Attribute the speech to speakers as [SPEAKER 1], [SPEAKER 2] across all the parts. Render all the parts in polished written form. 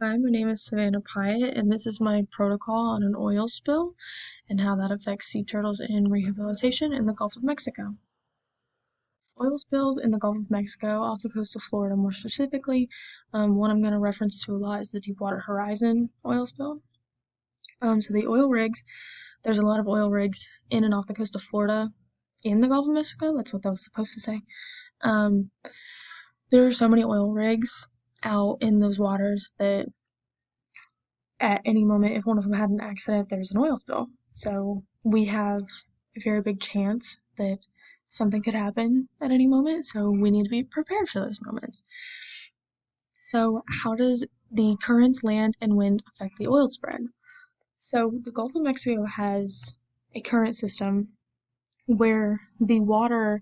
[SPEAKER 1] Hi, my name is Savannah Pyatt, and this is my protocol on an oil spill and how that affects sea turtles in rehabilitation in the Gulf of Mexico. Oil spills in the Gulf of Mexico, off the coast of Florida more specifically. One I'm going to reference to a lot is the Deepwater Horizon oil spill. So the oil rigs, there's a lot of oil rigs in and off the coast of Florida in the Gulf of Mexico. That's what that was supposed to say. Um, there are so many oil rigs out in those waters that at any moment, if one of them had an accident, there's an oil spill. So we have a very big chance that something could happen at any moment. So we need to be prepared for those moments. So how does the currents, land, and wind affect the oil spread? So the Gulf of Mexico has a current system where the water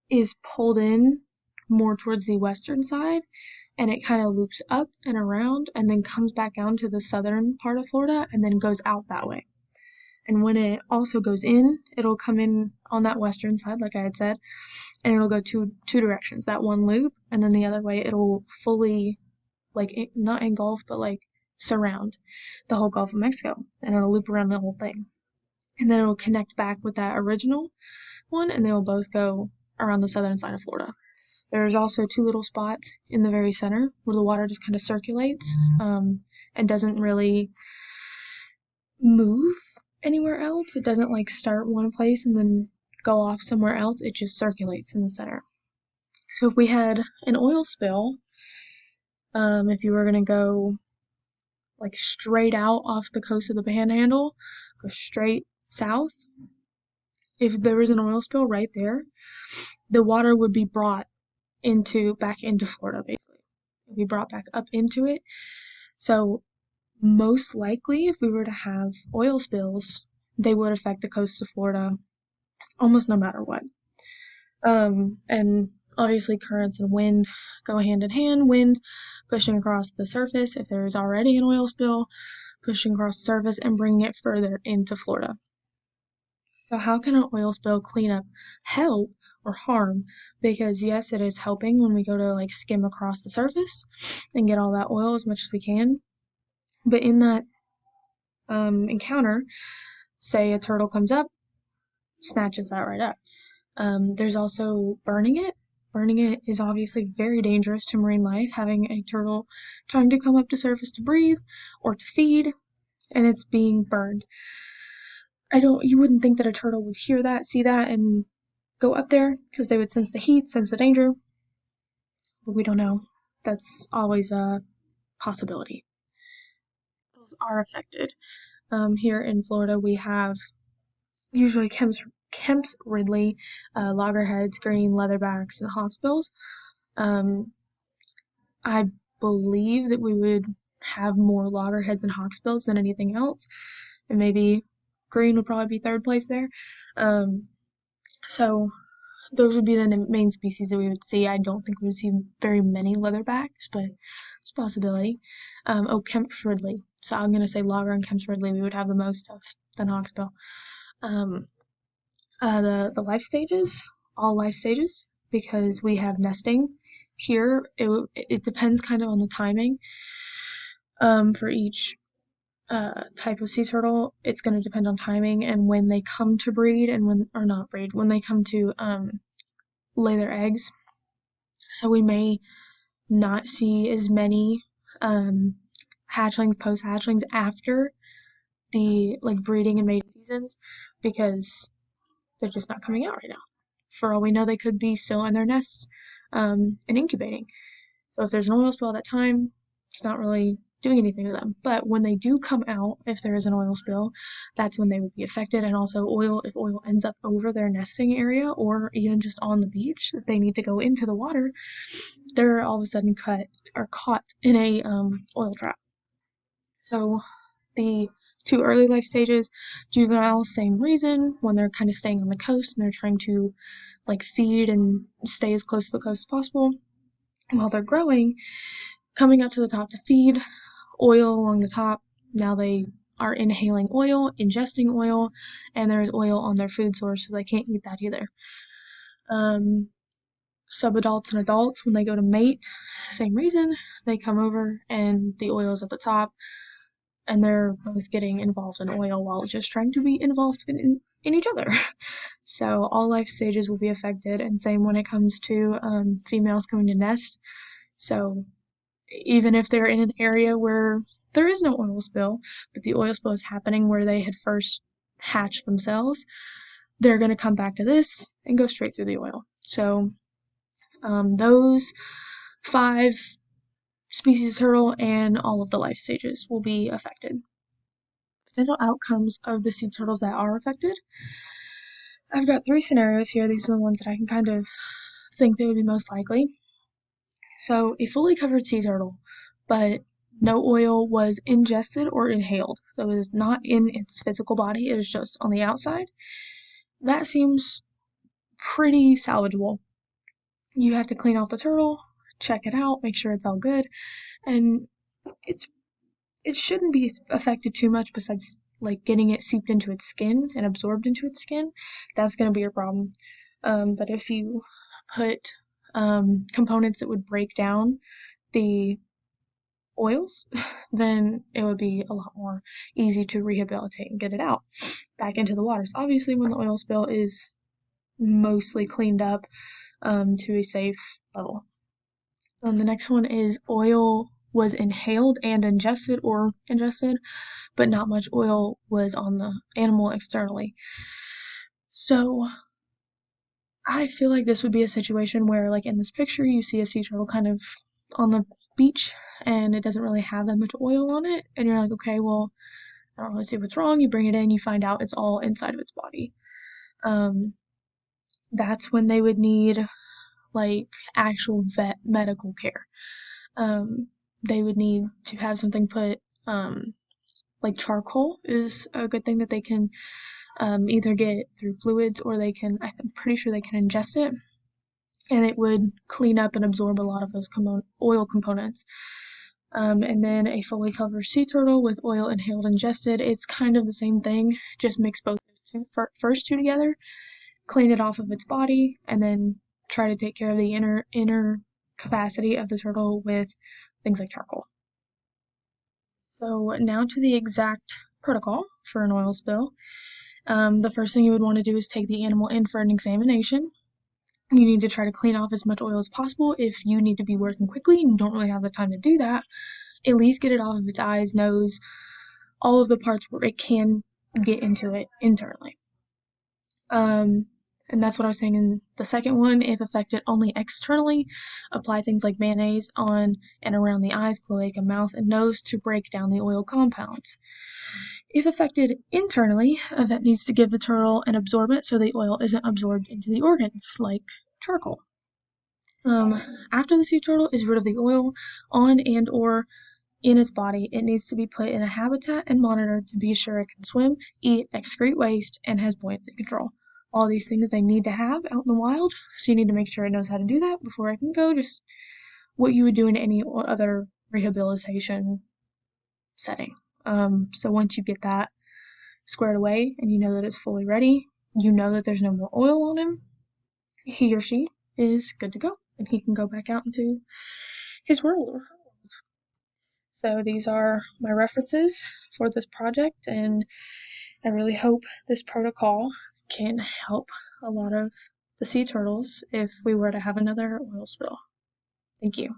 [SPEAKER 1] is pulled in more towards the western side and it kind of loops up and around and then comes back down to the southern part of Florida and then goes out that way. And when it also goes in, it'll come in on that western side, like I had said, and it'll go two directions. That one loop, and then the other way, it'll fully, like, not engulf, but like surround the whole Gulf of Mexico, and it'll loop around the whole thing. And then it'll connect back with that original one, and they will both go around the southern side of Florida. There's also two little spots in the very center where the water just kind of circulates and doesn't really move anywhere else. It doesn't like start one place and then go off somewhere else. It just circulates in the center. So if we had an oil spill, if you were going to go like straight out off the coast of the Panhandle, go straight south, if there was an oil spill right there, the water would be brought back into Florida basically. It'd be brought back up into it. So most likely if we were to have oil spills, they would affect the coast of Florida almost no matter what. And obviously currents and wind go hand in hand. Wind pushing across the surface if there is already an oil spill, pushing across the surface and bringing it further into Florida. So how can an oil spill cleanup help or harm? Because yes, it is helping when we go to like skim across the surface and get all that oil as much as we can. But in that encounter, say a turtle comes up, snatches that right up. There's also burning it. Burning it is obviously very dangerous to marine life, having a turtle trying to come up to surface to breathe or to feed, and it's being burned. You wouldn't think that a turtle would hear that, see that, and go up there, because they would sense the heat, sense the danger, but we don't know. That's always a possibility. Turtles are affected. Here in Florida, we have usually Kemp's Ridley, loggerheads, green leatherbacks, and hawksbills. I believe that we would have more loggerheads and hawksbills than anything else, and maybe green would probably be third place there. So those would be the main species that we would see. I don't think we would see very many leatherbacks, but it's a possibility. Kemp's Ridley. So I'm gonna say logger and Kemp's Ridley we would have the most of than hawksbill. The life stages, all life stages, because we have nesting here. It depends kind of on the timing. For each type of sea turtle, it's going to depend on timing and when they come to breed and when they come to lay their eggs. So we may not see as many hatchlings, post hatchlings after the like breeding and mating seasons because they're just not coming out right now. For all we know, they could be still in their nests and incubating. So if there's an oil spill at that time, it's not really doing anything to them. But when they do come out, if there is an oil spill, that's when they would be affected. And also if oil ends up over their nesting area or even just on the beach, if they need to go into the water, they're all of a sudden caught in a oil trap. So the two early life stages, juveniles, same reason, when they're kind of staying on the coast and they're trying to like feed and stay as close to the coast as possible. While they're growing, coming up to the top to feed, oil along the top. Now they are inhaling oil, ingesting oil, and there's oil on their food source, so they can't eat that either. Subadults and adults, when they go to mate, same reason. they come over and the oil is at the top, and they're both getting involved in oil while just trying to be involved in each other. So all life stages will be affected, and same when it comes to females coming to nest. So even if they're in an area where there is no oil spill, but the oil spill is happening where they had first hatched themselves, they're going to come back to this and go straight through the oil. So those 5 species of turtle and all of the life stages will be affected. Potential outcomes of the sea turtles that are affected. I've got 3 scenarios here. These are the ones that I can kind of think they would be most likely. So a fully covered sea turtle, but no oil was ingested or inhaled. So it was not in its physical body, it is just on the outside. That seems pretty salvageable. You have to clean out the turtle, check it out, make sure it's all good, and it shouldn't be affected too much besides like getting it seeped into its skin and absorbed into its skin. That's going to be your problem. But if you put components that would break down the oils, then it would be a lot more easy to rehabilitate and get it out back into the waters. Obviously, when the oil spill is mostly cleaned up to a safe level. The next one is oil was inhaled and ingested, but not much oil was on the animal externally. So I feel like this would be a situation where, like in this picture, you see a sea turtle kind of on the beach and it doesn't really have that much oil on it, and you're like, okay, well, I don't really see what's wrong. You bring it in, you find out it's all inside of its body. That's when they would need like actual vet medical care. They would need to have something put, like charcoal is a good thing that they can either get through fluids or I'm pretty sure they can ingest it, and it would clean up and absorb a lot of those oil components. And then a fully covered sea turtle with oil inhaled ingested, it's kind of the same thing, just mix both first two together, clean it off of its body, and then try to take care of the inner capacity of the turtle with things like charcoal. So now to the exact protocol for an oil spill. The first thing you would want to do is take the animal in for an examination. You need to try to clean off as much oil as possible. If you need to be working quickly and you don't really have the time to do that, at least get it off of its eyes, nose, all of the parts where it can get into it internally. And that's what I was saying in the second one. If affected only externally, apply things like mayonnaise on and around the eyes, cloaca, mouth, and nose to break down the oil compounds. If affected internally, a vet needs to give the turtle an absorbent so the oil isn't absorbed into the organs, like charcoal. After the sea turtle is rid of the oil on and or in its body, it needs to be put in a habitat and monitored to be sure it can swim, eat, excrete waste, and has buoyancy control. All these things they need to have out in the wild, so you need to make sure it knows how to do that before it can go, just what you would do in any other rehabilitation setting. So once you get that squared away and you know that it's fully ready, you know that there's no more oil on him, he or she is good to go, and he can go back out into his world or her world. So these are my references for this project, and I really hope this protocol can help a lot of the sea turtles if we were to have another oil spill. Thank you.